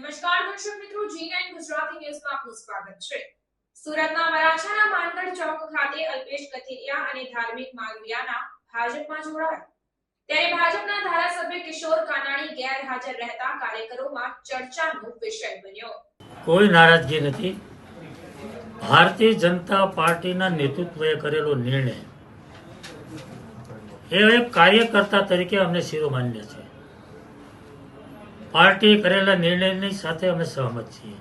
નમસ્કાર દર્શક મિત્રો, G9 ગુજરાતી ન્યૂઝમાં આપનું સ્વાગત છે। સુરતના વરાછાના માનગઢ ચોક ખાતે અલ્પેશ કથિરિયા અને ધાર્મિક માલવિયાના ભાજપમાં જોડાયા, ત્યારે ભાજપના ધારાસભ્ય કિશોર કાનાણી ગેરહાજર રહેતા કાર્યકરોમાં ચર્ચાનો વિષય બન્યો। કોઈ નારાજગી નથી। ભારતીય જનતા પાર્ટીના નેતૃત્વએ કરેલો નિર્ણય એ એક કાર્યકર્તા તરીકે અમને શિરોમાન્ય છે। પાર્ટીએ કરેલા નિર્ણયની સાથે અમે સહમત છીએ,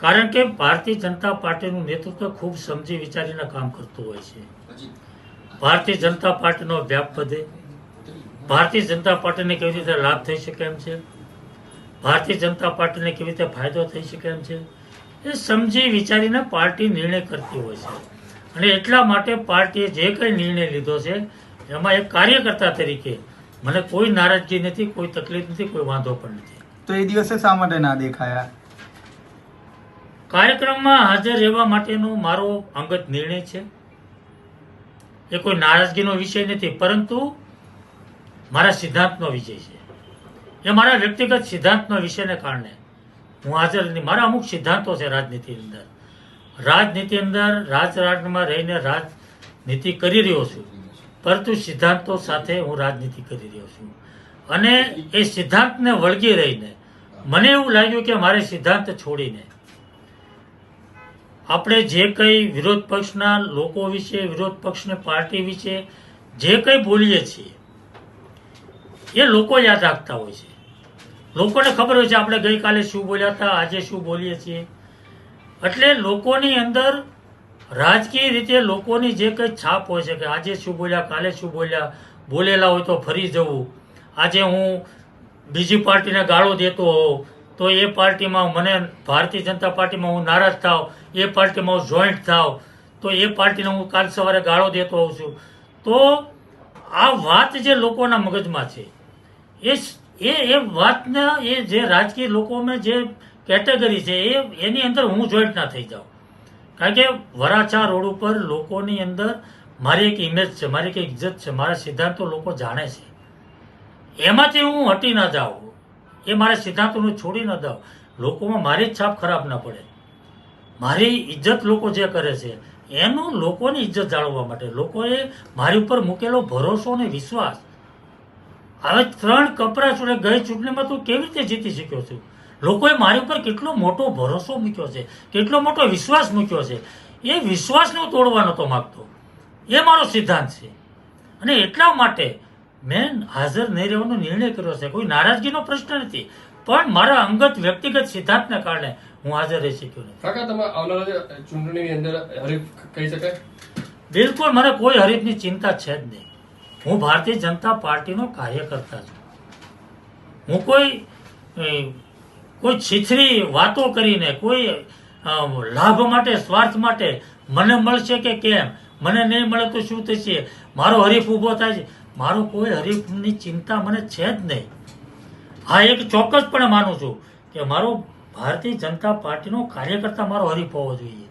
કારણ કે ભારતીય જનતા પાર્ટીનું નેતૃત્વ ખૂબ સમજી વિચારીને કામ કરતું હોય છે। ભારતીય જનતા પાર્ટીનો વ્યાપ વધે, ભારતીય જનતા પાર્ટીને કેવી રીતે લાભ થઈ શકે એમ છે, ભારતીય જનતા પાર્ટીને કેવી રીતે ફાયદો થઈ શકે એમ છે, એ સમજી વિચારીને પાર્ટી નિર્ણય કરતી હોય છે। અને એટલા માટે પાર્ટીએ જે કંઈ નિર્ણય લીધો છે એમાં એક કાર્યકર્તા તરીકે મને કોઈ નારાજગી નથી, કોઈ તકલીફ નથી, કોઈ વાંધો પણ નથી। તો એ દિવસે શા માટે ના દેખાયા? કાર્યક્રમમાં હાજર રહેવા માટેનો મારો અંગત નિર્ણય છે, એ કોઈ નારાજગીનો વિષય નથી, પરંતુ મારા સિદ્ધાંતનો વિષય છે। એ મારા વ્યક્તિગત સિદ્ધાંતનો વિષયને કારણે હું હાજર નથી। મારા અમુક સિદ્ધાંતો છે રાજનીતિ અંદર રાજકારણમાં રહીને રાજનીતિ કરી રહ્યો છું, પરંતુ સિદ્ધાંતો સાથે હું રાજનીતિ કરી રહ્યો છું। અને એ સિદ્ધાંતને વળગી રહીને મને એવું લાગ્યું કે મારે સિદ્ધાંત છોડીને આપણે જે કંઈ વિરોધ પક્ષના લોકો વિશે, વિરોધ પક્ષની પાર્ટી વિશે જે કંઈ બોલીએ છીએ એ લોકો યાદ રાખતા હોય છે। લોકોને ખબર હોય છે આપણે ગઈકાલે શું બોલ્યા હતા, આજે શું બોલીએ છીએ। એટલે લોકોની અંદર રાજકીય રીતે લોકોની જે કંઈ છાપ હોય છે કે આજે શું બોલ્યા, કાલે શું બોલ્યા, બોલેલા હોય તો ફરી જવું। આજે હું બીજી પાર્ટીને ગાળો દેતો હોઉં તો એ પાર્ટીમાં મને ભારતીય જનતા પાર્ટીમાં હું નારાજ થાવ, એ પાર્ટીમાં હું જોઈન્ટ થાવ તો એ પાર્ટીને હું કાલ સવારે ગાળો દેતો હોઉં છું। તો આ વાત જે લોકોના મગજમાં છે એ વાતના એ જે રાજકીય લોકોમાં જે કેટેગરી છે એની અંદર હું જોઈન્ટ ના થઈ જાઉં। કારણ કે વરાછા રોડ ઉપર લોકોની અંદર મારી એક ઇમેજ છે, મારી એક ઇજ્જત છે, મારા સિદ્ધાંતો લોકો જાણે છે, એમાંથી હું હટી ના જાઉં, એ મારા સિદ્ધાંતોને છોડી ના દઉં, લોકોમાં મારી જ છાપ ખરાબ ના પડે। મારી ઇજ્જત લોકો જે કરે છે એનું લોકોની ઇજ્જત જાળવવા માટે લોકોએ મારી ઉપર મૂકેલો ભરોસો અને વિશ્વાસ, હવે 3 કપરા ચૂંટણી ગઈ ચૂંટણીમાં તું કેવી રીતે જીતી શક્યો છું? લોકોએ મારી ઉપર કેટલો મોટો ભરોસો મૂક્યો છે, કેટલો મોટો વિશ્વાસ મૂક્યો છે, એ વિશ્વાસને હું તોડવા નહોતો માગતો, એ મારો સિદ્ધાંત છે। અને એટલા માટે મેં હાજર નહીં રહેવાનો નિર્ણય કર્યો છે। કોઈ નારાજગીનો પ્રશ્ન નથી, પણ મારા અંગત વ્યક્તિગત સિદ્ધાંતને કારણે હું હાજર રહી શક્યો નથી। કાકા, તમે આવનારા ચૂંટણીની અંદર હરીફ કહી શકાય? બિલકુલ, મને કોઈ હરીફની ચિંતા છે જ નહીં। હું ભારતીય જનતા પાર્ટીનો કાર્યકર્તા છું। હું કોઈ છીછરી વાતો કરીને, કોઈ લાભ માટે, સ્વાર્થ માટે મને મળશે કે કેમ, મને નહીં મળે તો શું થશે, મારો હરીફ ઊભો થાય છે, મારો કોઈ હરીફની ચિંતા મને છે જ નહીં। હા, એક ચોક્કસપણે માનું છું કે મારો ભારતીય જનતા પાર્ટીનો કાર્યકર્તા મારો હરીફ હોવો જોઈએ।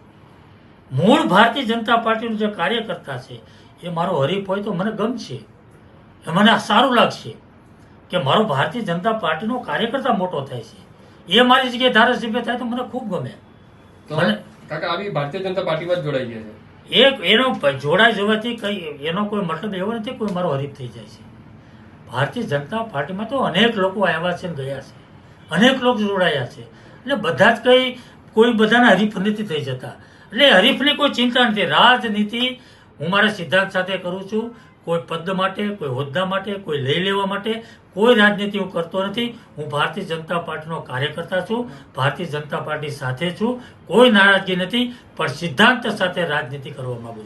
મૂળ ભારતીય જનતા પાર્ટીનો જે કાર્યકર્તા છે એ મારો હરીફ હોય તો મને ગમશે, એ મને સારું લાગશે કે મારો ભારતીય જનતા પાર્ટીનો કાર્યકર્તા મોટો થાય છે, એ મારી જગ્યાએ ધારાસભ્ય થાય તો મને ખૂબ ગમે। કાકા, આવી ભારતીય જનતા પાર્ટીમાં જ જોડાઈ ગયા છે? એનો જોડાઈ જવાથી કઈ એનો કોઈ મતલબ એવો નથી કોઈ મારો હરીફ થઈ જાય છે। ભારતીય જનતા પાર્ટીમાં તો અનેક લોકો આવ્યા છે ને ગયા છે, અનેક લોકો જોડાયા છે, એટલે બધા જ કઈ કોઈ બધાના હરીફ નથી થઈ જતા, એટલે હરીફની કોઈ ચિંતા નથી। રાજનીતિ હું મારા સિદ્ધાંત સાથે કરું છું, કોઈ પદ માટે, કોઈ હોદ્દા માટે, કોઈ લઈ લેવા માટે કોઈ રાજનીતિ હું કરતો નથી। હું ભારતીય જનતા પાર્ટીનો કાર્યકર્તા છું, ભારતીય જનતા પાર્ટી સાથે છું, કોઈ નારાજગી નથી, પણ સિદ્ધાંત સાથે રાજનીતિ કરવા માંગુ છું।